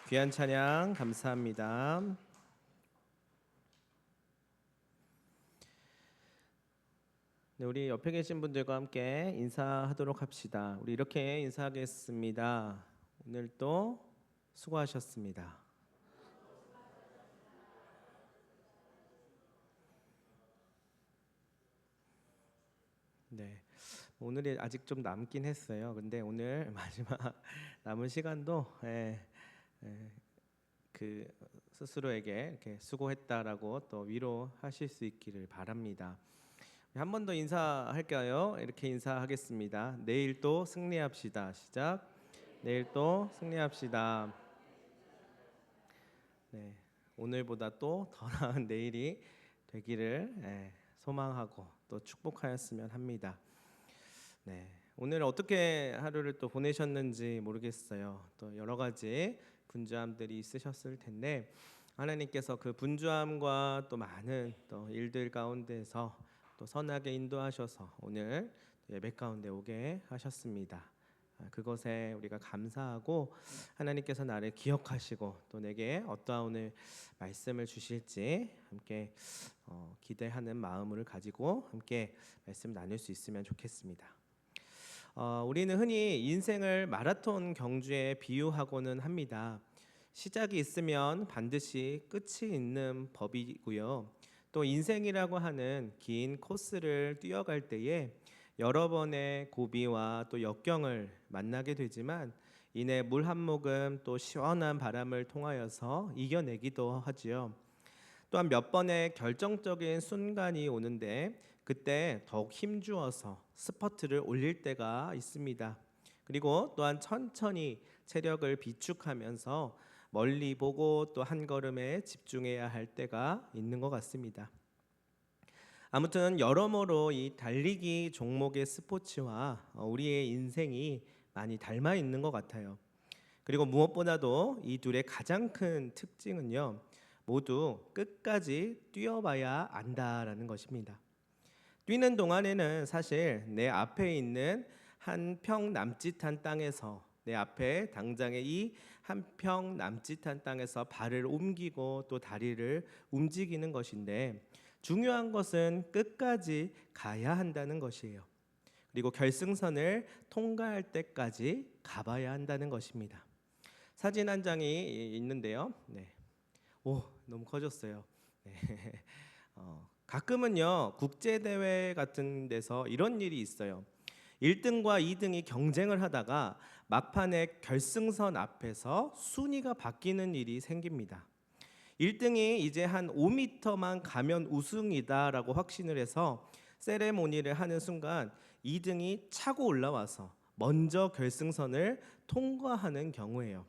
귀한 찬양 감사합니다. 네, 우리 옆에 계신 분들과 함께 인사하도록 합시다. 우리 이렇게 인사하겠습니다. 오늘도 수고하셨습니다. 네, 오늘이 아직 좀 남긴 했어요. 근데 오늘 마지막 남은 시간도 그 스스로에게 이렇게 수고했다라고 또 위로하실 수 있기를 바랍니다. 한 번 더 인사할까요? 이렇게 인사하겠습니다. 내일 또 승리합시다. 시작. 내일 또 승리합시다. 네, 오늘보다 또 더 나은 내일이 되기를 소망하고 또 축복하였으면 합니다. 네, 오늘 어떻게 하루를 또 보내셨는지 모르겠어요. 또 여러 가지 분주함들이 있으셨을 텐데 하나님께서 그 분주함과 또 많은 또 일들 가운데서 또 선하게 인도하셔서 오늘 예배 가운데 오게 하셨습니다. 그것에 우리가 감사하고 하나님께서 나를 기억하시고 또 내게 어떠한 오늘 말씀을 주실지 함께 기대하는 마음을 가지고 함께 말씀 나눌 수 있으면 좋겠습니다. 우리는 흔히 인생을 마라톤 경주에 비유하고는 합니다. 시작이 있으면 반드시 끝이 있는 법이고요. 또 인생이라고 하는 긴 코스를 뛰어갈 때에 여러 번의 고비와 또 역경을 만나게 되지만 이내 물 한 모금 또 시원한 바람을 통하여서 이겨내기도 하지요. 또한 몇 번의 결정적인 순간이 오는데 그때 더욱 힘주어서 스퍼트를 올릴 때가 있습니다. 그리고 또한 천천히 체력을 비축하면서 멀리 보고 또 한 걸음에 집중해야 할 때가 있는 것 같습니다. 아무튼 여러모로 이 달리기 종목의 스포츠와 우리의 인생이 많이 닮아 있는 것 같아요. 그리고 무엇보다도 이 둘의 가장 큰 특징은요, 모두 끝까지 뛰어봐야 안다라는 것입니다. 뛰는 동안에는 사실 내 앞에 있는 한 평 남짓한 땅에서 내 앞에 당장의 이 한 평 남짓한 땅에서 발을 옮기고 또 다리를 움직이는 것인데 중요한 것은 끝까지 가야 한다는 것이에요. 그리고 결승선을 통과할 때까지 가봐야 한다는 것입니다. 사진 한 장이 있는데요. 네. 오, 너무 커졌어요. 네. 가끔은요 국제대회 같은 데서 이런 일이 있어요. 1등과 2등이 경쟁을 하다가 막판에 결승선 앞에서 순위가 바뀌는 일이 생깁니다. 1등이 이제 한 5m만 가면 우승이다라고 확신을 해서 세레모니를 하는 순간 2등이 차고 올라와서 먼저 결승선을 통과하는 경우예요.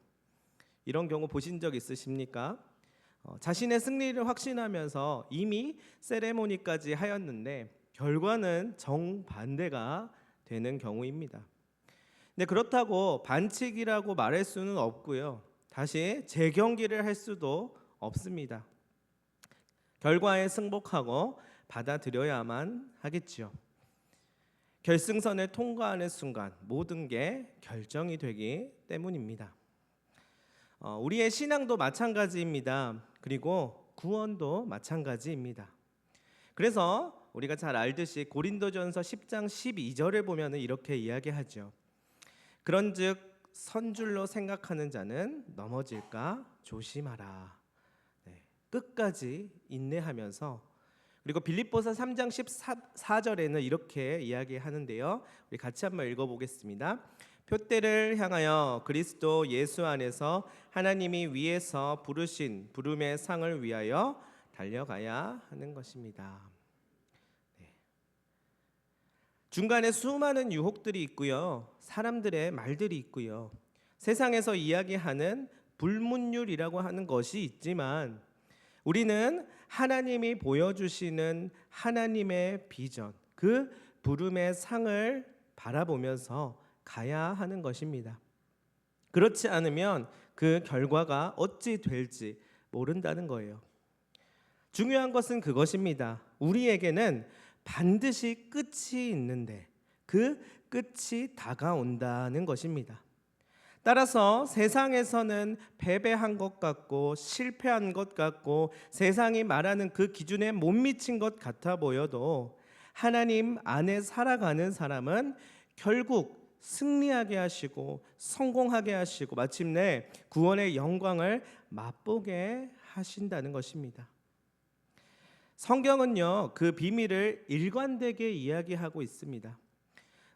이런 경우 보신 적 있으십니까? 자신의 승리를 확신하면서 이미 세레모니까지 하였는데 결과는 정반대가 되는 경우입니다. 근데 그렇다고 반칙이라고 말할 수는 없고요. 다시 재경기를 할 수도 없습니다. 결과에 승복하고 받아들여야만 하겠지요. 결승선을 통과하는 순간 모든 게 결정이 되기 때문입니다. 우리의 신앙도 마찬가지입니다. 그리고 구원도 마찬가지입니다. 그래서 우리가 잘 알듯이 고린도전서 10장 12절을 보면 이렇게 이야기하죠. 그런즉 선줄로 생각하는 자는 넘어질까 조심하라. 네, 끝까지 인내하면서 그리고 빌립보서 3장 14절에는 이렇게 이야기하는데요. 우리 같이 한번 읽어보겠습니다. 표대를 향하여 그리스도 예수 안에서 하나님이 위에서 부르신 부름의 상을 위하여 달려가야 하는 것입니다. 네. 중간에 수많은 유혹들이 있고요. 사람들의 말들이 있고요. 세상에서 이야기하는 불문율이라고 하는 것이 있지만 우리는 하나님이 보여주시는 하나님의 비전, 그 부름의 상을 바라보면서 가야 하는 것입니다. 그렇지 않으면 그 결과가 어찌 될지 모른다는 거예요. 중요한 것은 그것입니다. 우리에게는 반드시 끝이 있는데 그 끝이 다가온다는 것입니다. 따라서 세상에서는 패배한 것 같고 실패한 것 같고 세상이 말하는 그 기준에 못 미친 것 같아 보여도 하나님 안에 살아가는 사람은 결국 승리하게 하시고 성공하게 하시고 마침내 구원의 영광을 맛보게 하신다는 것입니다. 성경은요, 그 비밀을 일관되게 이야기하고 있습니다.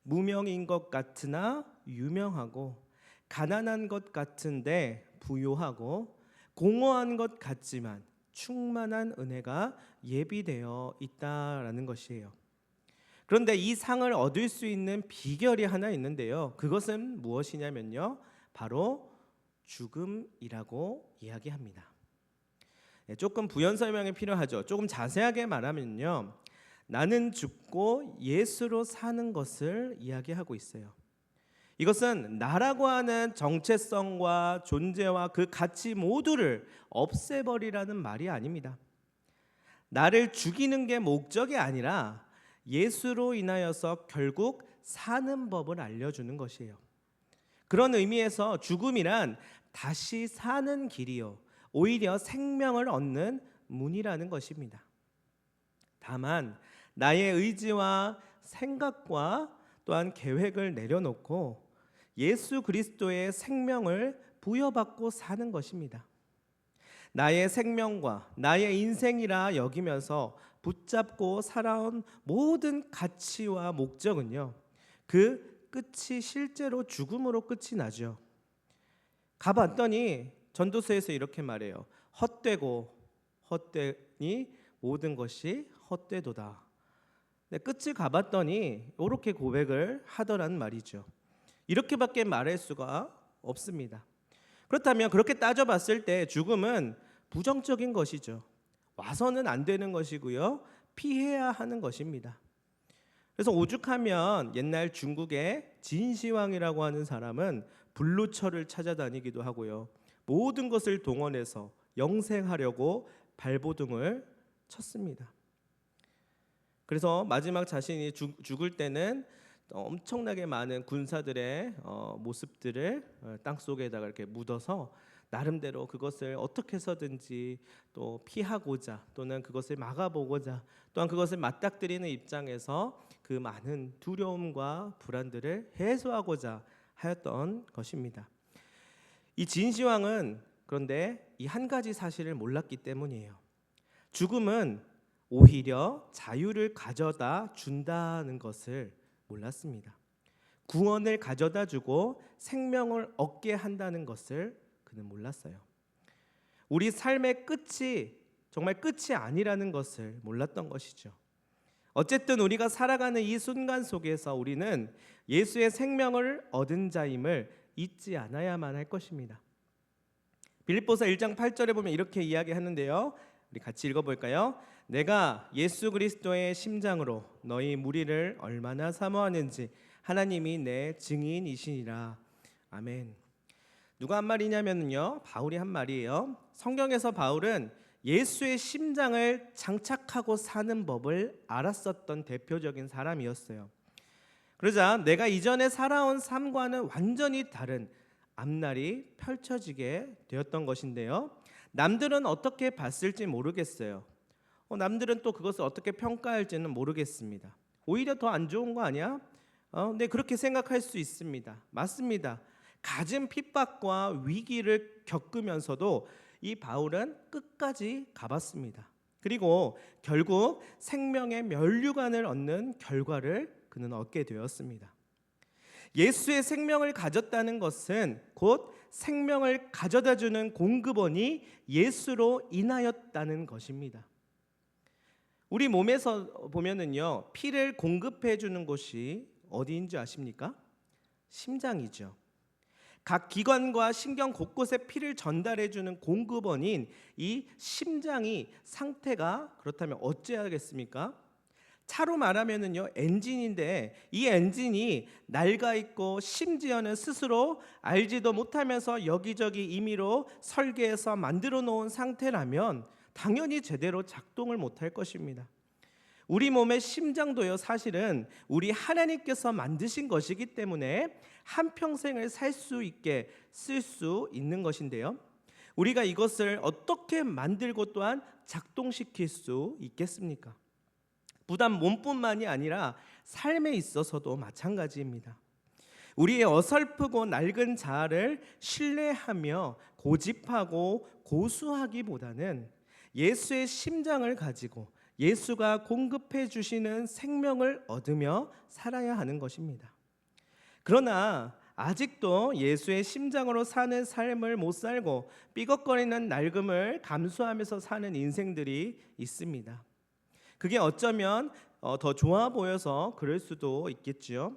무명인 것 같으나 유명하고 가난한 것 같은데 부요하고 공허한 것 같지만 충만한 은혜가 예비되어 있다라는 것이에요. 그런데 이 상을 얻을 수 있는 비결이 하나 있는데요. 그것은 무엇이냐면요, 바로 죽음이라고 이야기합니다. 조금 부연 설명이 필요하죠. 조금 자세하게 말하면요, 나는 죽고 예수로 사는 것을 이야기하고 있어요. 이것은 나라고 하는 정체성과 존재와 그 가치 모두를 없애버리라는 말이 아닙니다. 나를 죽이는 게 목적이 아니라 예수로 인하여서 결국 사는 법을 알려주는 것이에요. 그런 의미에서 죽음이란 다시 사는 길이요, 오히려 생명을 얻는 문이라는 것입니다. 다만 나의 의지와 생각과 또한 계획을 내려놓고 예수 그리스도의 생명을 부여받고 사는 것입니다. 나의 생명과 나의 인생이라 여기면서 붙잡고 살아온 모든 가치와 목적은요, 그 끝이 실제로 죽음으로 끝이 나죠. 가봤더니 전도서에서 이렇게 말해요. 헛되고 헛되니 모든 것이 헛되도다. 끝을 가봤더니 이렇게 고백을 하더라는 말이죠. 이렇게밖에 말할 수가 없습니다. 그렇다면 그렇게 따져봤을 때 죽음은 부정적인 것이죠. 와서는 안 되는 것이고요, 피해야 하는 것입니다. 그래서 오죽하면 옛날 중국의 진시황이라고 하는 사람은 불루처를 찾아다니기도 하고요, 모든 것을 동원해서 영생하려고 발버둥을 쳤습니다. 그래서 마지막 자신이 죽을 때는 엄청나게 많은 군사들의 모습들을 땅속에다가 이렇게 묻어서 나름대로 그것을 어떻게 해서든지 또 피하고자 또는 그것을 막아보고자 또한 그것을 맞닥뜨리는 입장에서 그 많은 두려움과 불안들을 해소하고자 하였던 것입니다. 이 진시황은 그런데 이 한 가지 사실을 몰랐기 때문이에요. 죽음은 오히려 자유를 가져다 준다는 것을 몰랐습니다. 구원을 가져다 주고 생명을 얻게 한다는 것을 그는 몰랐어요. 우리 삶의 끝이 정말 끝이 아니라는 것을 몰랐던 것이죠. 어쨌든 우리가 살아가는 이 순간 속에서 우리는 예수의 생명을 얻은 자임을 잊지 않아야만 할 것입니다. 빌립보서 1장 8절에 보면 이렇게 이야기하는데요, 우리 같이 읽어볼까요? 내가 예수 그리스도의 심장으로 너희 무리를 얼마나 사모하는지 하나님이 내 증인이시니라. 아멘. 누가 한 말이냐면요, 바울이 한 말이에요. 성경에서 바울은 예수의 심장을 장착하고 사는 법을 알았었던 대표적인 사람이었어요. 그러자 내가 이전에 살아온 삶과는 완전히 다른 앞날이 펼쳐지게 되었던 것인데요, 남들은 어떻게 봤을지 모르겠어요. 남들은 또 그것을 어떻게 평가할지는 모르겠습니다. 오히려 더 안 좋은 거 아니야? 네, 그렇게 생각할 수 있습니다. 맞습니다. 갖은 핍박과 위기를 겪으면서도 이 바울은 끝까지 가봤습니다. 그리고 결국 생명의 면류관을 얻는 결과를 그는 얻게 되었습니다. 예수의 생명을 가졌다는 것은 곧 생명을 가져다주는 공급원이 예수로 인하였다는 것입니다. 우리 몸에서 보면은요, 피를 공급해 주는 곳이 어디인지 아십니까? 심장이죠. 각 기관과 신경 곳곳에 피를 전달해 주는 공급원인 이 심장이 상태가 그렇다면 어찌하겠습니까? 차로 말하면은요, 엔진인데 이 엔진이 낡아 있고 심지어는 스스로 알지도 못하면서 여기저기 임의로 설계해서 만들어 놓은 상태라면 당연히 제대로 작동을 못할 것입니다. 우리 몸의 심장도요, 사실은 우리 하나님께서 만드신 것이기 때문에 한평생을 살 수 있게 쓸 수 있는 것인데요. 우리가 이것을 어떻게 만들고 또한 작동시킬 수 있겠습니까? 부단 몸뿐만이 아니라 삶에 있어서도 마찬가지입니다. 우리의 어설프고 낡은 자아를 신뢰하며 고집하고 고수하기보다는 예수의 심장을 가지고 예수가 공급해 주시는 생명을 얻으며 살아야 하는 것입니다. 그러나 아직도 예수의 심장으로 사는 삶을 못 살고 삐걱거리는 낡음을 감수하면서 사는 인생들이 있습니다. 그게 어쩌면 더 좋아 보여서 그럴 수도 있겠지요.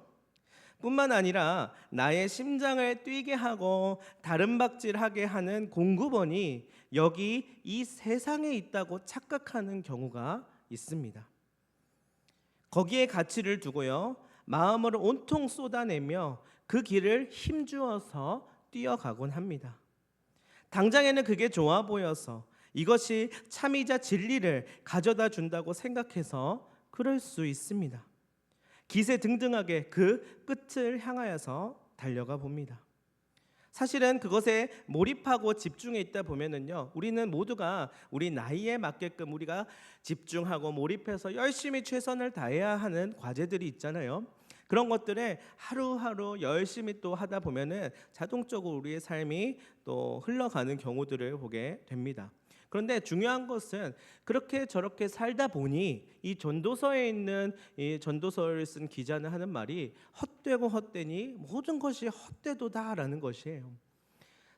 뿐만 아니라 나의 심장을 뛰게 하고 다른박질하게 하는 공급원이 여기 이 세상에 있다고 착각하는 경우가 있습니다. 거기에 가치를 두고요, 마음을 온통 쏟아내며 그 길을 힘주어서 뛰어가곤 합니다. 당장에는 그게 좋아 보여서 이것이 참이자 진리를 가져다 준다고 생각해서 그럴 수 있습니다. 기세등등하게 그 끝을 향하여서 달려가 봅니다. 사실은 그것에 몰입하고 집중해 있다 보면은요, 우리는 모두가 우리 나이에 맞게끔 우리가 집중하고 몰입해서 열심히 최선을 다해야 하는 과제들이 있잖아요. 그런 것들에 하루하루 열심히 또 하다 보면은 자동적으로 우리의 삶이 또 흘러가는 경우들을 보게 됩니다. 그런데 중요한 것은 그렇게 저렇게 살다 보니 이 전도서에 있는 이 전도서를 쓴 기자는 하는 말이 헛되고 헛되니 모든 것이 헛되도다라는 것이에요.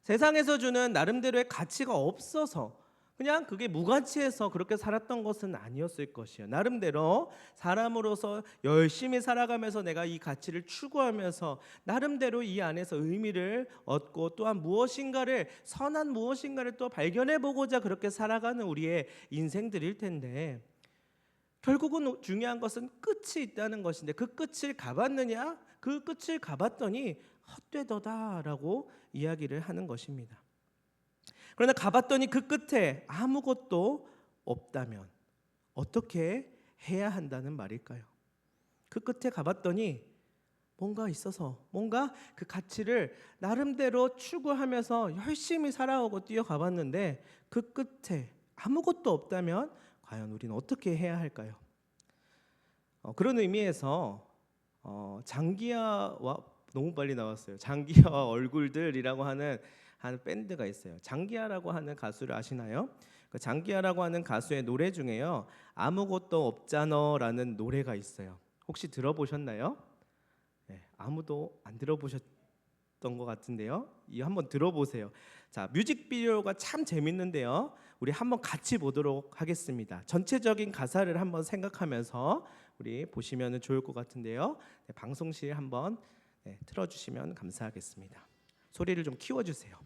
세상에서 주는 나름대로의 가치가 없어서 그냥 그게 무가치해서 그렇게 살았던 것은 아니었을 것이에요. 나름대로 사람으로서 열심히 살아가면서 내가 이 가치를 추구하면서 나름대로 이 안에서 의미를 얻고 또한 무엇인가를 선한 무엇인가를 또 발견해 보고자 그렇게 살아가는 우리의 인생들일 텐데, 결국은 중요한 것은 끝이 있다는 것인데 그 끝을 가봤느냐? 그 끝을 가봤더니 헛되더다라고 이야기를 하는 것입니다. 그러나 가봤더니 그 끝에 아무것도 없다면 어떻게 해야 한다는 말일까요? 그 끝에 가봤더니 뭔가 있어서 뭔가 그 가치를 나름대로 추구하면서 열심히 살아오고 뛰어가봤는데 그 끝에 아무것도 없다면 과연 우리는 어떻게 해야 할까요? 그런 의미에서 장기하와 너무 빨리 나왔어요. 장기하와 얼굴들이라고 하는 밴드가 있어요. 장기하라고 하는 가수를 아시나요? 그 장기하라고 하는 가수의 노래 중에요, 아무것도 없잖아라는 노래가 있어요. 혹시 들어보셨나요? 네, 아무도 안 들어보셨던 것 같은데요. 이 한번 들어보세요. 자, 뮤직비디오가 참 재밌는데요. 우리 한번 같이 보도록 하겠습니다. 전체적인 가사를 한번 생각하면서 우리 보시면 좋을 것 같은데요. 네, 방송실 한번 틀어주시면 감사하겠습니다. 소리를 좀 키워주세요.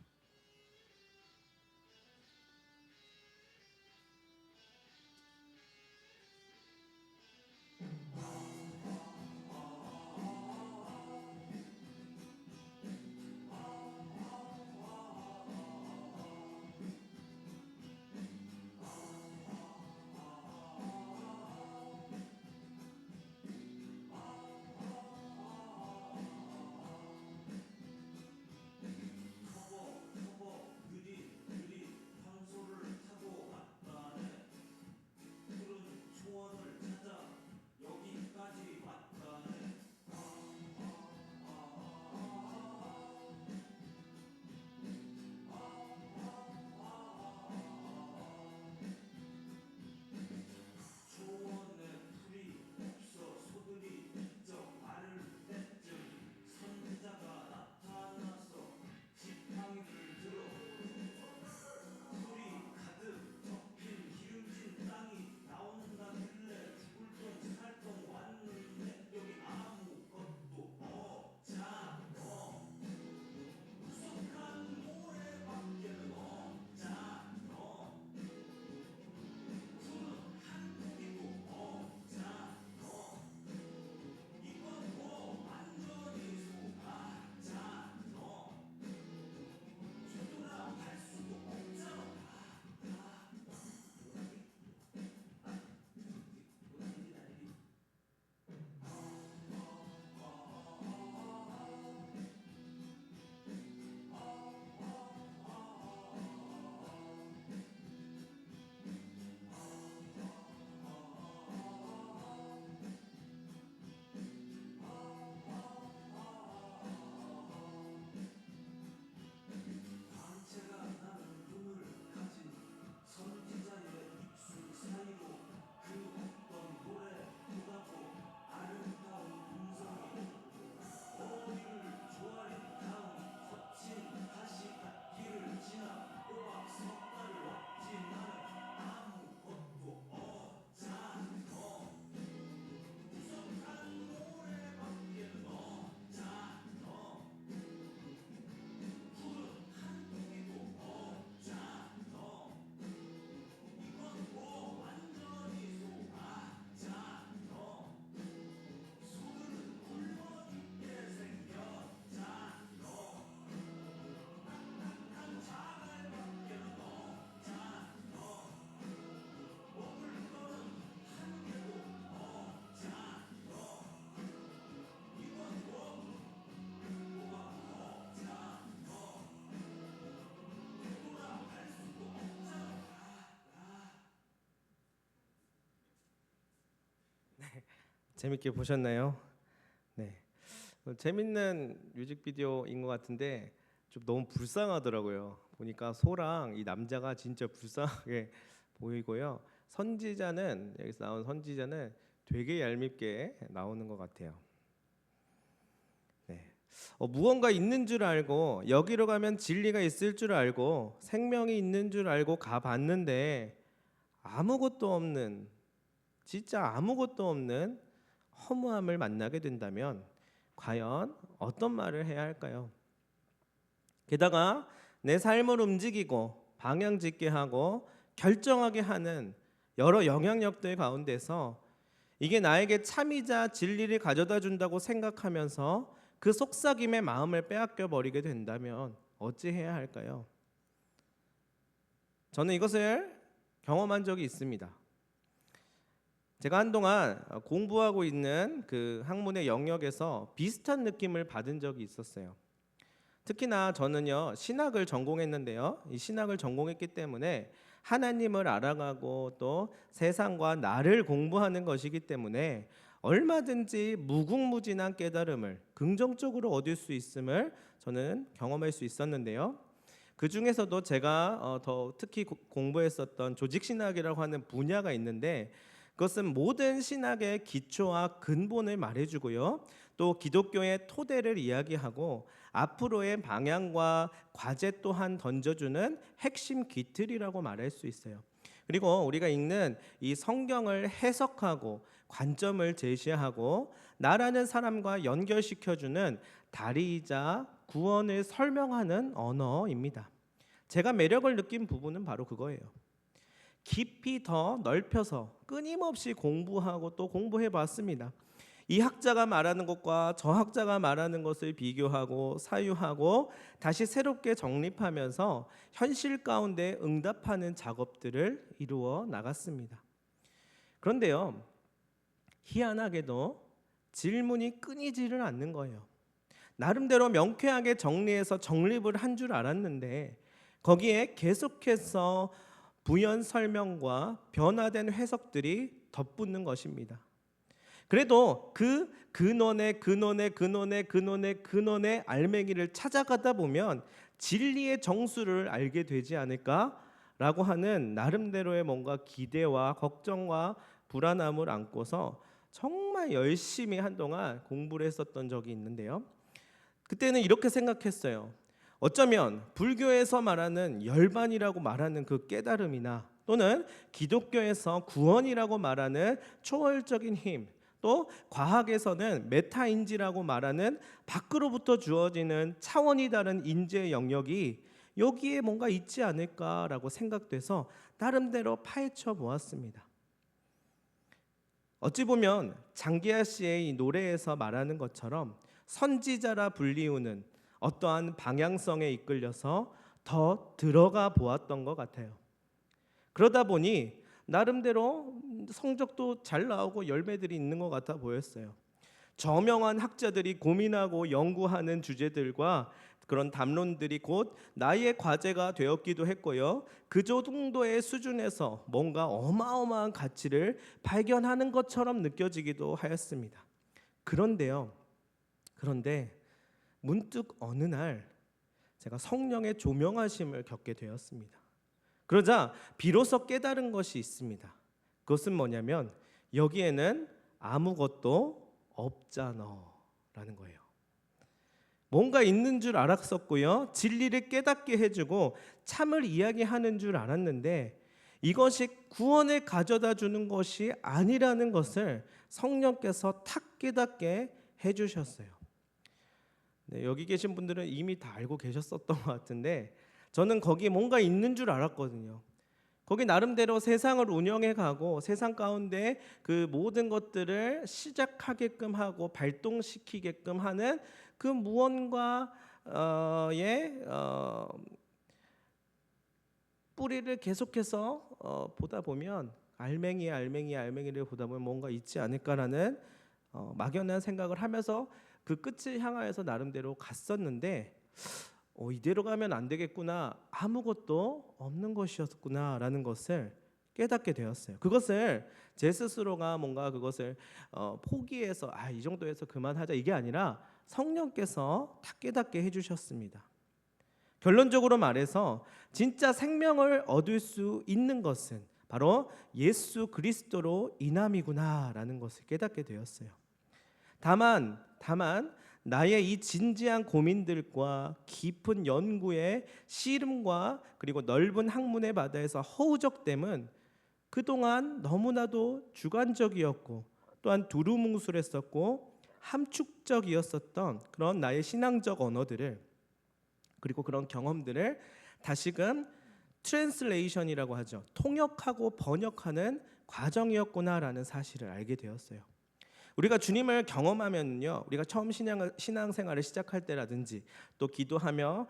재밌게 보셨나요? 네. 재밌는 뮤직비디오인 것 같은데 좀 너무 불쌍하더라고요. 보니까 소랑 이 남자가 진짜 불쌍하게 보이고요. 선지자는 여기서 나온 선지자는 되게 얄밉게 나오는 것 같아요. 네. 무언가 있는 줄 알고 여기로 가면 진리가 있을 줄 알고 생명이 있는 줄 알고 가봤는데 아무것도 없는 진짜 아무것도 없는 허무함을 만나게 된다면 과연 어떤 말을 해야 할까요? 게다가 내 삶을 움직이고 방향짓게 하고 결정하게 하는 여러 영향력들 가운데서 이게 나에게 참이자 진리를 가져다 준다고 생각하면서 그 속삭임의 마음을 빼앗겨 버리게 된다면 어찌해야 할까요? 저는 이것을 경험한 적이 있습니다. 제가 한동안 공부하고 있는 그 학문의 영역에서 비슷한 느낌을 받은 적이 있었어요. 특히나 저는요 신학을 전공했는데요. 이 신학을 전공했기 때문에 하나님을 알아가고 또 세상과 나를 공부하는 것이기 때문에 얼마든지 무궁무진한 깨달음을 긍정적으로 얻을 수 있음을 저는 경험할 수 있었는데요. 그 중에서도 제가 더 특히 공부했었던 조직신학이라고 하는 분야가 있는데 그것은 모든 신학의 기초와 근본을 말해주고요. 또 기독교의 토대를 이야기하고 앞으로의 방향과 과제 또한 던져주는 핵심 기틀이라고 말할 수 있어요. 그리고 우리가 읽는 이 성경을 해석하고 관점을 제시하고 나라는 사람과 연결시켜주는 다리이자 구원을 설명하는 언어입니다. 제가 매력을 느낀 부분은 바로 그거예요. 깊이 더 넓혀서 끊임없이 공부하고 또 공부해 봤습니다. 이 학자가 말하는 것과 저 학자가 말하는 것을 비교하고 사유하고 다시 새롭게 정립하면서 현실 가운데 응답하는 작업들을 이루어 나갔습니다. 그런데요, 희한하게도 질문이 끊이지를 않는 거예요. 나름대로 명쾌하게 정리해서 정립을 한 줄 알았는데 거기에 계속해서 부연 설명과 변화된 해석들이 덧붙는 것입니다. 그래도 그 근원의 알맹이를 찾아가다 보면 진리의 정수를 알게 되지 않을까라고 하는 나름대로의 뭔가 기대와 걱정과 불안함을 안고서 정말 열심히 한동안 공부를 했었던 적이 있는데요. 그때는 이렇게 생각했어요. 어쩌면 불교에서 말하는 열반이라고 말하는 그 깨달음이나 또는 기독교에서 구원이라고 말하는 초월적인 힘, 또 과학에서는 메타인지라고 말하는 밖으로부터 주어지는 차원이 다른 인지의 영역이 여기에 뭔가 있지 않을까라고 생각돼서 나름대로 파헤쳐 보았습니다. 어찌 보면 장기하 씨의 이 노래에서 말하는 것처럼 선지자라 불리우는 어떠한 방향성에 이끌려서 더 들어가 보았던 것 같아요. 그러다 보니 나름대로 성적도 잘 나오고 열매들이 있는 것 같아 보였어요. 저명한 학자들이 고민하고 연구하는 주제들과 그런 담론들이 곧 나의 과제가 되었기도 했고요. 그 정도의 수준에서 뭔가 어마어마한 가치를 발견하는 것처럼 느껴지기도 하였습니다. 그런데 문득 어느 날 제가 성령의 조명하심을 겪게 되었습니다. 그러자 비로소 깨달은 것이 있습니다. 그것은 뭐냐면 여기에는 아무것도 없잖아라는 거예요. 뭔가 있는 줄 알았었고요. 진리를 깨닫게 해주고 참을 이야기하는 줄 알았는데 이것이 구원을 가져다 주는 것이 아니라는 것을 성령께서 탁 깨닫게 해주셨어요. 네, 여기 계신 분들은 이미 다 알고 계셨었던 것 같은데 저는 거기에 뭔가 있는 줄 알았거든요. 거기 나름대로 세상을 운영해 가고 세상 가운데 그 모든 것들을 시작하게끔 하고 발동시키게끔 하는 그 무언가의 뿌리를 계속해서 보다 보면 알맹이를 보다 보면 뭔가 있지 않을까라는 막연한 생각을 하면서 그 끝을 향하여서 나름대로 갔었는데 이대로 가면 안 되겠구나, 아무것도 없는 것이었구나라는 것을 깨닫게 되었어요. 그것을 제 스스로가 뭔가 그것을 포기해서 이 정도에서 그만하자 이게 아니라 성령께서 다 깨닫게 해주셨습니다. 결론적으로 말해서 진짜 생명을 얻을 수 있는 것은 바로 예수 그리스도로 인함이구나라는 것을 깨닫게 되었어요. 다만 나의 이 진지한 고민들과 깊은 연구의 씨름과 그리고 넓은 학문의 바다에서 허우적됨은 그동안 너무나도 주관적이었고 또한 두루뭉술했었고 함축적이었었던 그런 나의 신앙적 언어들을 그리고 그런 경험들을 다시금 트랜슬레이션이라고 하죠. 통역하고 번역하는 과정이었구나라는 사실을 알게 되었어요. 우리가 주님을 경험하면요, 우리가 처음 신앙생활을 시작할 때라든지 또 기도하며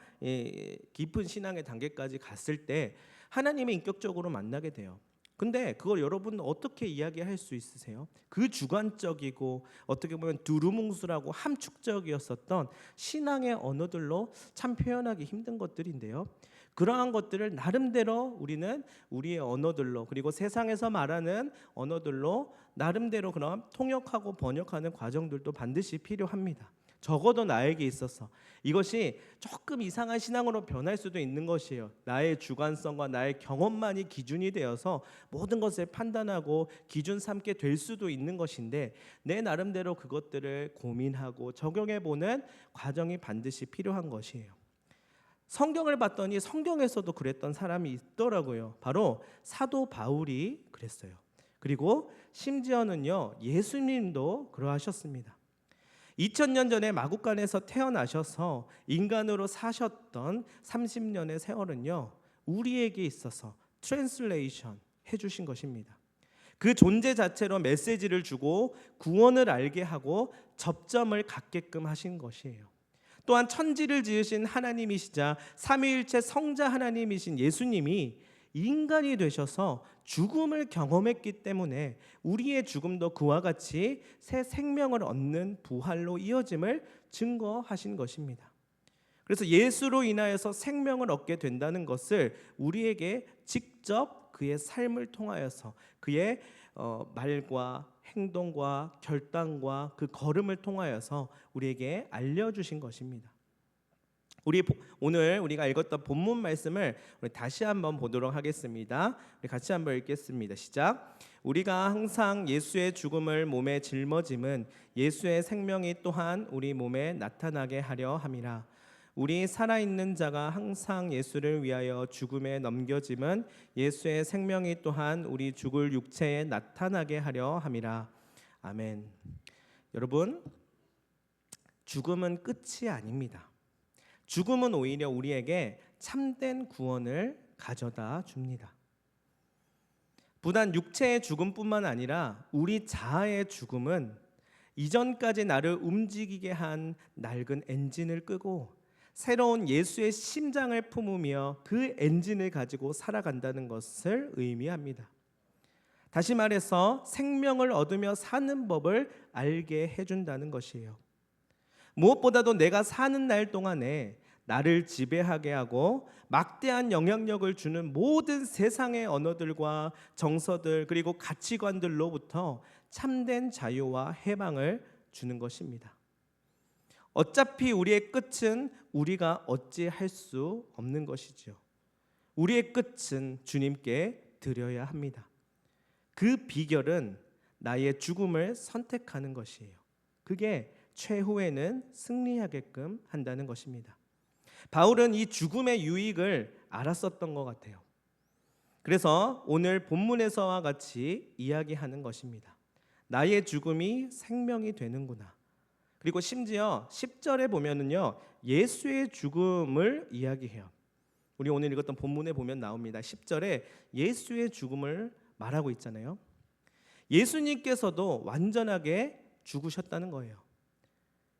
깊은 신앙의 단계까지 갔을 때 하나님을 인격적으로 만나게 돼요. 근데 그걸 여러분 어떻게 이야기할 수 있으세요? 그 주관적이고 어떻게 보면 두루뭉술하고 함축적이었었던 신앙의 언어들로 참 표현하기 힘든 것들인데요. 그러한 것들을 나름대로 우리는 우리의 언어들로 그리고 세상에서 말하는 언어들로 나름대로 그런 통역하고 번역하는 과정들도 반드시 필요합니다. 적어도 나에게 있어서 이것이 조금 이상한 신앙으로 변할 수도 있는 것이에요. 나의 주관성과 나의 경험만이 기준이 되어서 모든 것을 판단하고 기준 삼게 될 수도 있는 것인데 내 나름대로 그것들을 고민하고 적용해보는 과정이 반드시 필요한 것이에요. 성경을 봤더니 성경에서도 그랬던 사람이 있더라고요. 바로 사도 바울이 그랬어요. 그리고 심지어는요, 예수님도 그러하셨습니다. 2000년 전에 마국간에서 태어나셔서 인간으로 사셨던 30년의 세월은요, 우리에게 있어서 트랜슬레이션 해주신 것입니다. 그 존재 자체로 메시지를 주고 구원을 알게 하고 접점을 갖게끔 하신 것이에요. 또한 천지를 지으신 하나님이시자 삼위일체 성자 하나님이신 예수님이 인간이 되셔서 죽음을 경험했기 때문에 우리의 죽음도 그와 같이 새 생명을 얻는 부활로 이어짐을 증거하신 것입니다. 그래서 예수로 인하여서 생명을 얻게 된다는 것을 우리에게 직접 그의 삶을 통하여서 그의 말과 행동과 결단과 그 걸음을 통하여서 우리에게 알려주신 것입니다. 오늘 우리가 읽었던 본문 말씀을 우리 다시 한번 보도록 하겠습니다. 우리 같이 한번 읽겠습니다. 시작. 우리가 항상 예수의 죽음을 몸에 짊어짐은 예수의 생명이 또한 우리 몸에 나타나게 하려 함이라. 우리 살아있는 자가 항상 예수를 위하여 죽음에 넘겨짐은 예수의 생명이 또한 우리 죽을 육체에 나타나게 하려 함이라. 아멘. 여러분, 죽음은 끝이 아닙니다. 죽음은 오히려 우리에게 참된 구원을 가져다 줍니다. 부단 육체의 죽음뿐만 아니라 우리 자아의 죽음은 이전까지 나를 움직이게 한 낡은 엔진을 끄고 새로운 예수의 심장을 품으며 그 엔진을 가지고 살아간다는 것을 의미합니다. 다시 말해서 생명을 얻으며 사는 법을 알게 해준다는 것이에요. 무엇보다도 내가 사는 날 동안에 나를 지배하게 하고 막대한 영향력을 주는 모든 세상의 언어들과 정서들 그리고 가치관들로부터 참된 자유와 해방을 주는 것입니다. 어차피 우리의 끝은 우리가 어찌할 수 없는 것이죠. 우리의 끝은 주님께 드려야 합니다. 그 비결은 나의 죽음을 선택하는 것이에요. 그게 최후에는 승리하게끔 한다는 것입니다. 바울은 이 죽음의 유익을 알았었던 것 같아요. 그래서 오늘 본문에서와 같이 이야기하는 것입니다. 나의 죽음이 생명이 되는구나. 그리고 심지어 10절에 보면은요, 예수의 죽음을 이야기해요. 우리 오늘 읽었던 본문에 보면 나옵니다. 10절에 예수의 죽음을 말하고 있잖아요. 예수님께서도 완전하게 죽으셨다는 거예요.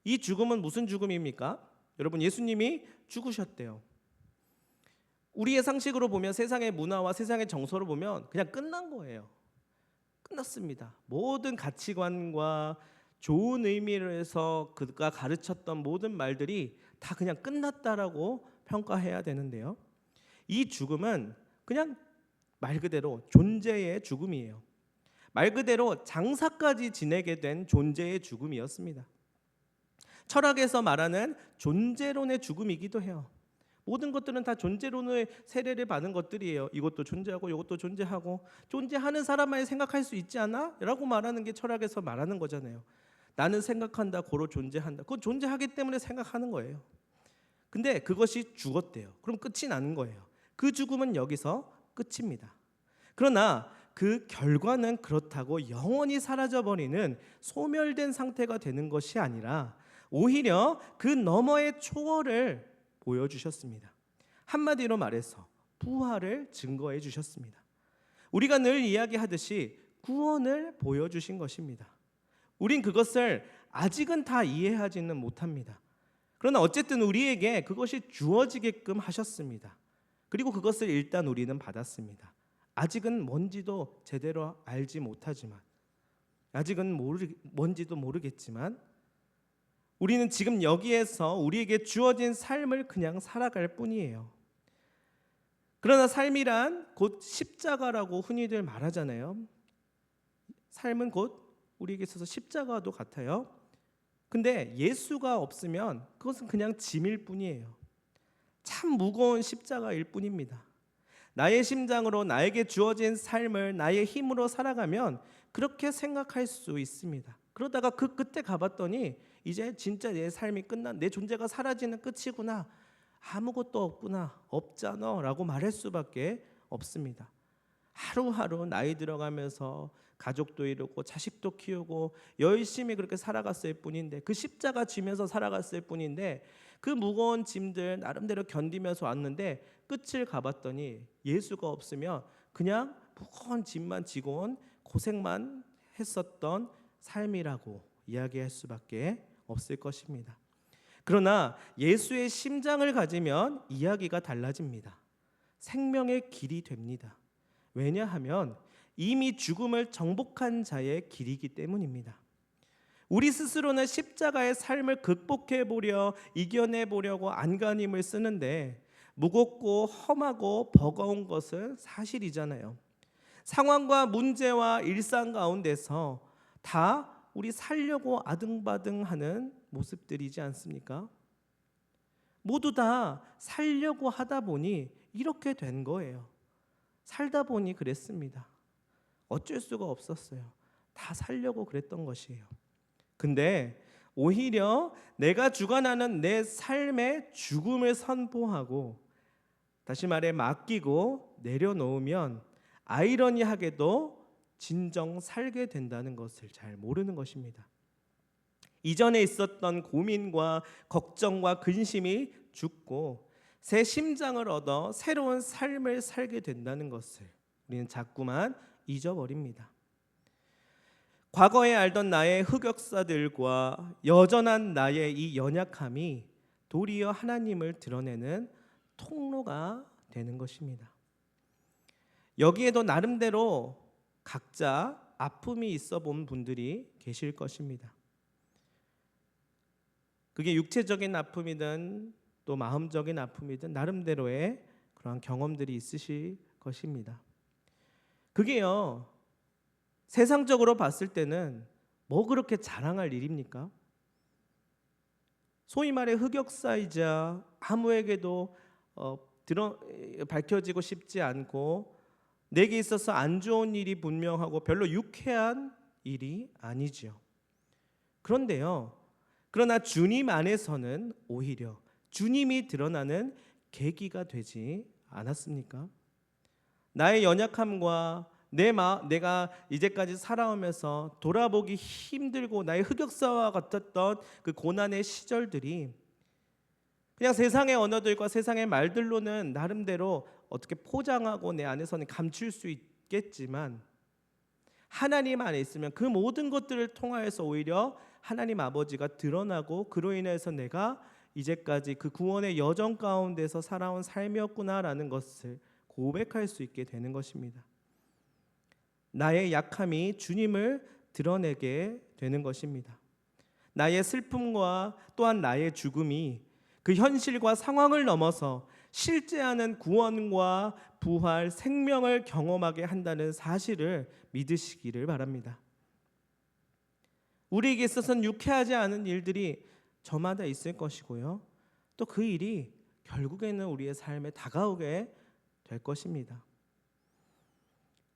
이 죽음은 무슨 죽음입니까? 여러분, 예수님이 죽으셨대요. 우리의 상식으로 보면 세상의 문화와 세상의 정서로 보면 그냥 끝난 거예요. 끝났습니다. 모든 가치관과 좋은 의미로 해서 그가 가르쳤던 모든 말들이 다 그냥 끝났다라고 평가해야 되는데요. 이 죽음은 그냥 말 그대로 존재의 죽음이에요. 말 그대로 장사까지 지내게 된 존재의 죽음이었습니다. 철학에서 말하는 존재론의 죽음이기도 해요. 모든 것들은 다 존재론의 세례를 받은 것들이에요. 이것도 존재하고 이것도 존재하고 존재하는 사람만이 생각할 수 있지 않아? 라고 말하는 게 철학에서 말하는 거잖아요. 나는 생각한다, 고로 존재한다. 그건 존재하기 때문에 생각하는 거예요. 근데 그것이 죽었대요. 그럼 끝이 나는 거예요. 그 죽음은 여기서 끝입니다. 그러나 그 결과는 그렇다고 영원히 사라져버리는 소멸된 상태가 되는 것이 아니라 오히려 그 너머의 초월을 보여주셨습니다. 한마디로 말해서 부활을 증거해 주셨습니다. 우리가 늘 이야기하듯이 구원을 보여주신 것입니다. 우린 그것을 아직은 다 이해하지는 못합니다. 그러나 어쨌든 우리에게 그것이 주어지게끔 하셨습니다. 그리고 그것을 일단 우리는 받았습니다. 아직은 뭔지도 제대로 알지 못하지만, 아직은 뭔지도 모르겠지만 우리는 지금 여기에서 우리에게 주어진 삶을 그냥 살아갈 뿐이에요. 그러나 삶이란 곧 십자가라고 흔히들 말하잖아요. 삶은 곧 우리에게 있어서 십자가도 같아요. 근데 예수가 없으면 그것은 그냥 짐일 뿐이에요. 참 무거운 십자가일 뿐입니다. 나의 심장으로 나에게 주어진 삶을 나의 힘으로 살아가면 그렇게 생각할 수 있습니다. 그러다가 그 끝에 가봤더니 이제 진짜 내 삶이 끝난, 내 존재가 사라지는 끝이구나, 아무것도 없구나, 없잖아 라고 말할 수밖에 없습니다. 하루하루 나이 들어가면서 가족도 이루고 자식도 키우고 열심히 그렇게 살아갔을 뿐인데, 그 십자가 지면서 살아갔을 뿐인데, 그 무거운 짐들 나름대로 견디면서 왔는데 끝을 가봤더니 예수가 없으면 그냥 무거운 짐만 지고 온 고생만 했었던 삶이라고 이야기할 수밖에 없을 것입니다. 그러나 예수의 심장을 가지면 이야기가 달라집니다. 생명의 길이 됩니다. 왜냐하면 이미 죽음을 정복한 자의 길이기 때문입니다. 우리 스스로는 십자가의 삶을 극복해 보려, 이겨내 보려고 안간힘을 쓰는데 무겁고 험하고 버거운 것은 사실이잖아요. 상황과 문제와 일상 가운데서 다 우리 살려고 아등바등하는 모습들이지 않습니까? 모두 다 살려고 하다 보니 이렇게 된 거예요. 살다 보니 그랬습니다. 어쩔 수가 없었어요. 다 살려고 그랬던 것이에요. 근데 오히려 내가 주관하는 내 삶의 죽음을 선포하고, 다시 말해 맡기고 내려놓으면 아이러니하게도 진정 살게 된다는 것을 잘 모르는 것입니다. 이전에 있었던 고민과 걱정과 근심이 죽고 새 심장을 얻어 새로운 삶을 살게 된다는 것을 우리는 자꾸만 잊어버립니다. 과거에 알던 나의 흑역사들과 여전한 나의 이 연약함이 도리어 하나님을 드러내는 통로가 되는 것입니다. 여기에도 나름대로 각자 아픔이 있어 본 분들이 계실 것입니다. 그게 육체적인 아픔이든 또 마음적인 아픔이든 나름대로의 그러한 경험들이 있으실 것입니다. 그게요, 세상적으로 봤을 때는 뭐 그렇게 자랑할 일입니까? 소위 말해 흑역사이자 아무에게도 밝혀지고 싶지 않고 내게 있어서 안 좋은 일이 분명하고 별로 유쾌한 일이 아니죠. 그런데요, 그러나 주님 안에서는 오히려 주님이 드러나는 계기가 되지 않았습니까? 나의 연약함과 내가 이제까지 살아오면서 돌아보기 힘들고 나의 흑역사와 같았던 그 고난의 시절들이 그냥 세상의 언어들과 세상의 말들로는 나름대로 어떻게 포장하고 내 안에서는 감출 수 있겠지만, 하나님 안에 있으면 그 모든 것들을 통하여서 오히려 하나님 아버지가 드러나고, 그로 인해서 내가 이제까지 그 구원의 여정 가운데서 살아온 삶이었구나라는 것을 고백할 수 있게 되는 것입니다. 나의 약함이 주님을 드러내게 되는 것입니다. 나의 슬픔과 또한 나의 죽음이 그 현실과 상황을 넘어서 실제하는 구원과 부활, 생명을 경험하게 한다는 사실을 믿으시기를 바랍니다. 우리에게 있어서는 유쾌하지 않은 일들이 저마다 있을 것이고요. 또 그 일이 결국에는 우리의 삶에 다가오게 될 것입니다.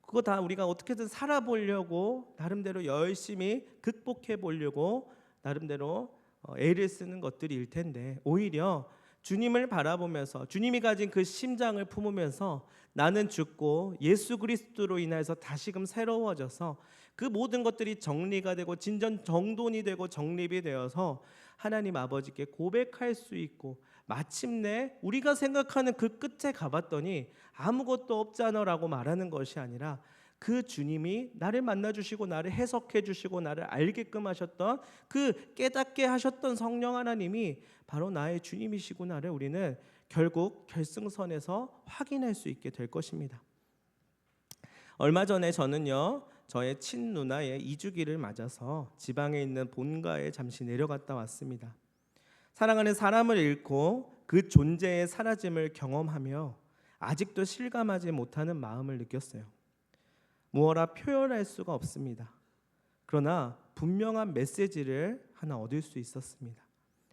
그거 다 우리가 어떻게든 살아보려고 나름대로 열심히 극복해 보려고 나름대로 애를 쓰는 것들일 텐데, 오히려 주님을 바라보면서 주님이 가진 그 심장을 품으면서 나는 죽고 예수 그리스도로 인해서 다시금 새로워져서 그 모든 것들이 정리가 되고 진전 정돈이 되고 정립이 되어서 하나님 아버지께 고백할 수 있고, 마침내 우리가 생각하는 그 끝에 가봤더니 아무것도 없잖아라고 말하는 것이 아니라 그 주님이 나를 만나주시고 나를 해석해 주시고 나를 알게끔 하셨던, 그 깨닫게 하셨던 성령 하나님이 바로 나의 주님이시구나를 우리는 결국 결승선에서 확인할 수 있게 될 것입니다. 얼마 전에 저는요, 저의 친누나의 이주기를 맞아서 지방에 있는 본가에 잠시 내려갔다 왔습니다. 사랑하는 사람을 잃고 그 존재의 사라짐을 경험하며 아직도 실감하지 못하는 마음을 느꼈어요. 무어라 표현할 수가 없습니다. 그러나 분명한 메시지를 하나 얻을 수 있었습니다.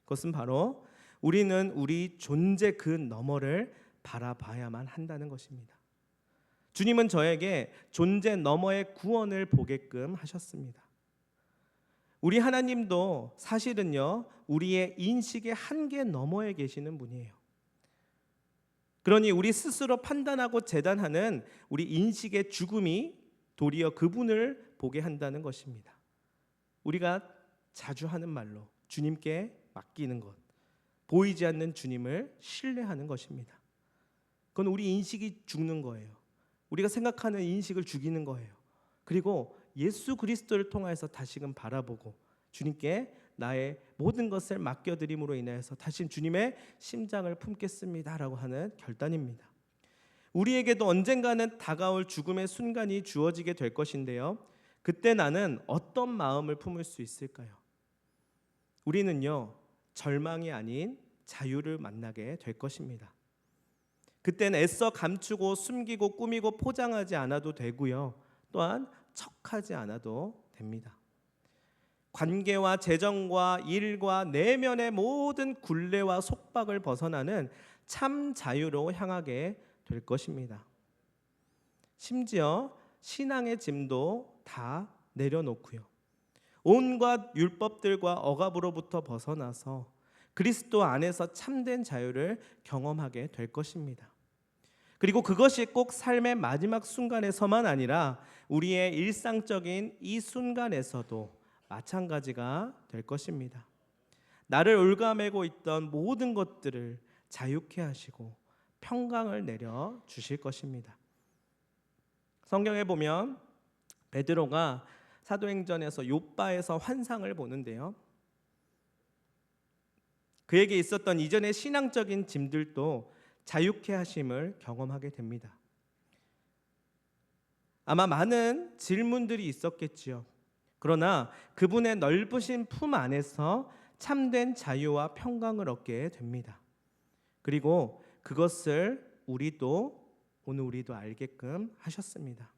그것은 바로 우리는 우리 존재 그 너머를 바라봐야만 한다는 것입니다. 주님은 저에게 존재 너머의 구원을 보게끔 하셨습니다. 우리 하나님도 사실은요, 우리의 인식의 한계 너머에 계시는 분이에요. 그러니 우리 스스로 판단하고 재단하는 우리 인식의 죽음이 도리어 그분을 보게 한다는 것입니다. 우리가 자주 하는 말로 주님께 맡기는 것, 보이지 않는 주님을 신뢰하는 것입니다. 그건 우리 인식이 죽는 거예요. 우리가 생각하는 인식을 죽이는 거예요. 그리고 예수 그리스도를 통해서 다시금 바라보고 주님께 나의 모든 것을 맡겨드림으로 인해서 다시 주님의 심장을 품겠습니다라고 하는 결단입니다. 우리에게도 언젠가는 다가올 죽음의 순간이 주어지게 될 것인데요, 그때 나는 어떤 마음을 품을 수 있을까요? 우리는요, 절망이 아닌 자유를 만나게 될 것입니다. 그때는 애써 감추고 숨기고 꾸미고 포장하지 않아도 되고요, 또한 척하지 않아도 됩니다. 관계와 재정과 일과 내면의 모든 굴레와 속박을 벗어나는 참 자유로 향하게 될 것입니다. 심지어 신앙의 짐도 다 내려놓고요, 온갖 율법들과 억압으로부터 벗어나서 그리스도 안에서 참된 자유를 경험하게 될 것입니다. 그리고 그것이 꼭 삶의 마지막 순간에서만 아니라 우리의 일상적인 이 순간에서도 마찬가지가 될 것입니다. 나를 올가매고 있던 모든 것들을 자유케 하시고 평강을 내려 주실 것입니다. 성경에 보면 베드로가 사도행전에서 욥바에서 환상을 보는데요, 그에게 있었던 이전의 신앙적인 짐들도 자유케 하심을 경험하게 됩니다. 아마 많은 질문들이 있었겠지요. 그러나 그분의 넓으신 품 안에서 참된 자유와 평강을 얻게 됩니다. 그리고 그것을 오늘 우리도 알게끔 하셨습니다.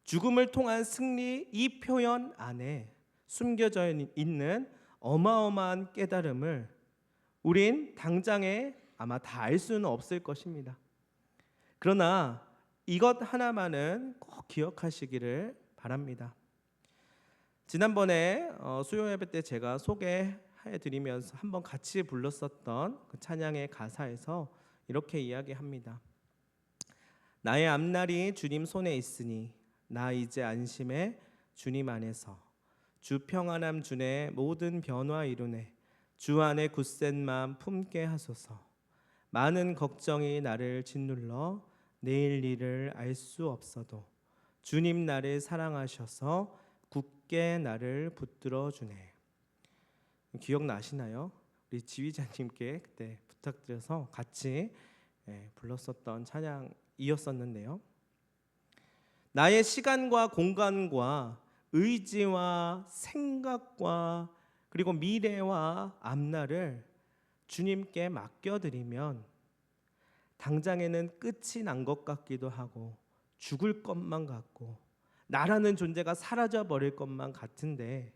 죽음을 통한 승리, 이 표현 안에 숨겨져 있는 어마어마한 깨달음을 우린 당장에 아마 다 알 수는 없을 것입니다. 그러나 이것 하나만은 꼭 기억하시기를 바랍니다. 지난번에 수요 예배 때 제가 소개해드리면서 한번 같이 불렀었던 그 찬양의 가사에서 이렇게 이야기합니다. 나의 앞날이 주님 손에 있으니 나 이제 안심해 주님 안에서 주 평안함 주내 모든 변화 이루네 주 안에 굳센 마음 품게 하소서. 많은 걱정이 나를 짓눌러 내일 일을 알 수 없어도 주님 나를 사랑하셔서 굳게 나를 붙들어 주네. 기억나시나요? 우리 지휘자님께 그때 부탁드려서 같이 불렀었던 찬양이었었는데요, 나의 시간과 공간과 의지와 생각과 그리고 미래와 앞날을 주님께 맡겨드리면 당장에는 끝이 난 것 같기도 하고 죽을 것만 같고 나라는 존재가 사라져 버릴 것만 같은데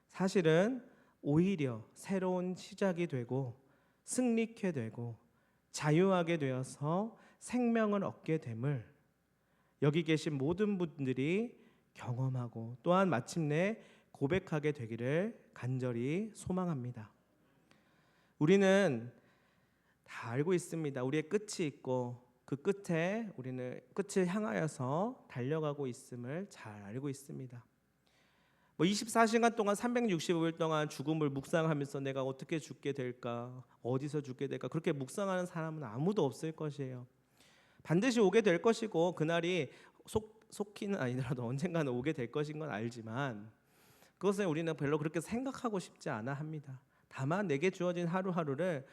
사실은 오히려 새로운 시작이 되고 승리케 되고 자유하게 되어서 생명을 얻게 됨을 여기 계신 모든 분들이 경험하고 또한 마침내 고백하게 되기를 간절히 소망합니다. 우리는 다 알고 있습니다. 우리의 끝이 있고 그 끝에 우리는 끝을 향하여서 달려가고 있음을 잘 알고 있습니다. 24시간 동안 365일 동안 죽음을 묵상하면서 내가 어떻게 죽게 될까, 어디서 죽게 될까 그렇게 묵상하는 사람은 아무도 없을 것이에요. 반드시 오게 될 것이고 그날이 속히는 아니더라도 언젠가는 오게 될 것인 건 알지만 그것을 우리는 별로 그렇게 생각하고 싶지 않아 합니다. 다만 내게 주어진 하루하루를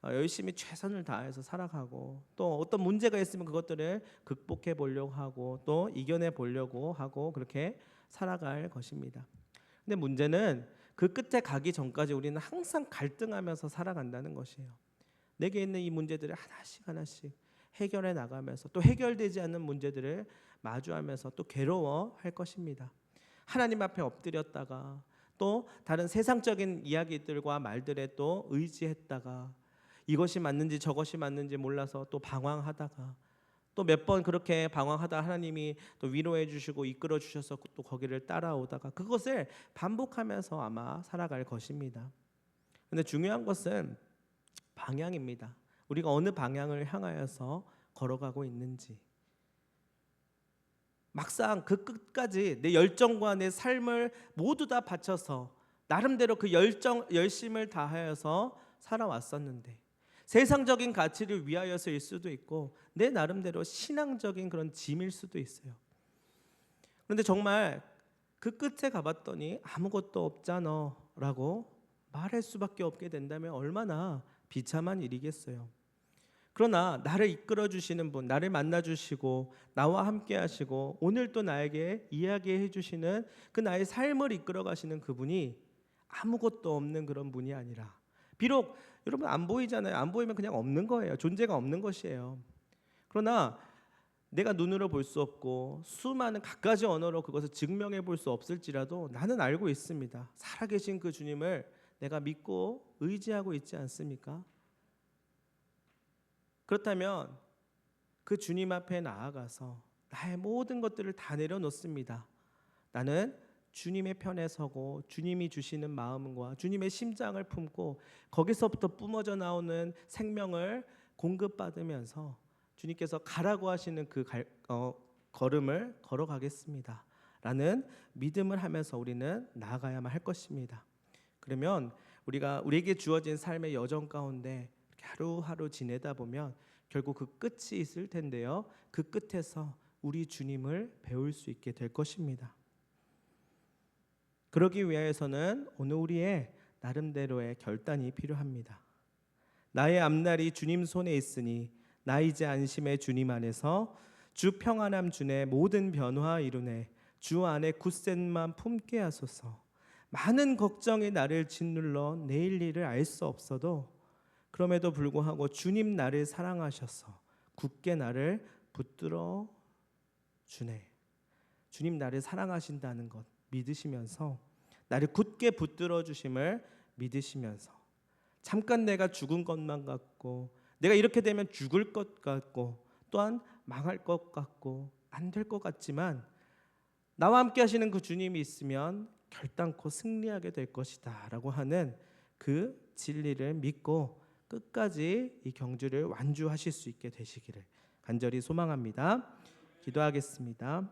열심히 최선을 다해서 살아가고 또 어떤 문제가 있으면 그것들을 극복해 보려고 하고 또 이겨내 보려고 하고 그렇게 살아갈 것입니다. 근데 문제는 그 끝에 가기 전까지 우리는 항상 갈등하면서 살아간다는 것이에요. 내게 있는 이 문제들을 하나씩 하나씩 해결해 나가면서 또 해결되지 않는 문제들을 마주하면서 또 괴로워할 것입니다. 하나님 앞에 엎드렸다가 또 다른 세상적인 이야기들과 말들에 또 의지했다가 이것이 맞는지 저것이 맞는지 몰라서 또 방황하다가 또 몇 번 그렇게 방황하다 하나님이 또 위로해 주시고 이끌어 주셔서 또 거기를 따라오다가 그것을 반복하면서 아마 살아갈 것입니다. 근데 중요한 것은 방향입니다. 우리가 어느 방향을 향하여서 걸어가고 있는지. 막상 그 끝까지 내 열정과 내 삶을 모두 다 바쳐서 나름대로 그 열심을 다하여서 살아왔었는데 세상적인 가치를 위하여서일 수도 있고 내 나름대로 신앙적인 그런 짐일 수도 있어요. 그런데 정말 그 끝에 가봤더니 아무것도 없잖아 라고 말할 수밖에 없게 된다면 얼마나 비참한 일이겠어요. 그러나 나를 이끌어 주시는 분, 나를 만나 주시고 나와 함께 하시고 오늘 또 나에게 이야기해 주시는 그 나의 삶을 이끌어 가시는 그분이 아무것도 없는 그런 분이 아니라 비록 여러분 안 보이잖아요. 안 보이면 그냥 없는 거예요. 존재가 없는 것이에요. 그러나 내가 눈으로 볼 수 없고 수많은 갖가지 언어로 그것을 증명해 볼 수 없을지라도 나는 알고 있습니다. 살아계신 그 주님을 내가 믿고 의지하고 있지 않습니까? 그렇다면 그 주님 앞에 나아가서 나의 모든 것들을 다 내려놓습니다. 나는 주님의 편에 서고 주님이 주시는 마음과 주님의 심장을 품고 거기서부터 뿜어져 나오는 생명을 공급받으면서 주님께서 가라고 하시는 그 걸음을 걸어가겠습니다 라는 믿음을 하면서 우리는 나아가야만 할 것입니다. 그러면 우리에게 주어진 삶의 여정 가운데 하루하루 지내다 보면 결국 그 끝이 있을 텐데요. 그 끝에서 우리 주님을 배울 수 있게 될 것입니다. 그러기 위해서는 오늘 우리의 나름대로의 결단이 필요합니다. 나의 앞날이 주님 손에 있으니 나 이제 안심의 주님 안에서 주 평안함 주내 모든 변화 이루네 주 안에 굳센만 품게 하소서. 많은 걱정이 나를 짓눌러 내일 일을 알 수 없어도 그럼에도 불구하고 주님 나를 사랑하셔서 굳게 나를 붙들어 주네. 주님 나를 사랑하신다는 것 믿으시면서 나를 굳게 붙들어 주심을 믿으시면서 잠깐 내가 죽은 것만 같고 내가 이렇게 되면 죽을 것 같고 또한 망할 것 같고 안 될 것 같지만 나와 함께 하시는 그 주님이 있으면 결단코 승리하게 될 것이다 라고 하는 그 진리를 믿고 끝까지 이 경주를 완주하실 수 있게 되시기를 간절히 소망합니다. 기도하겠습니다.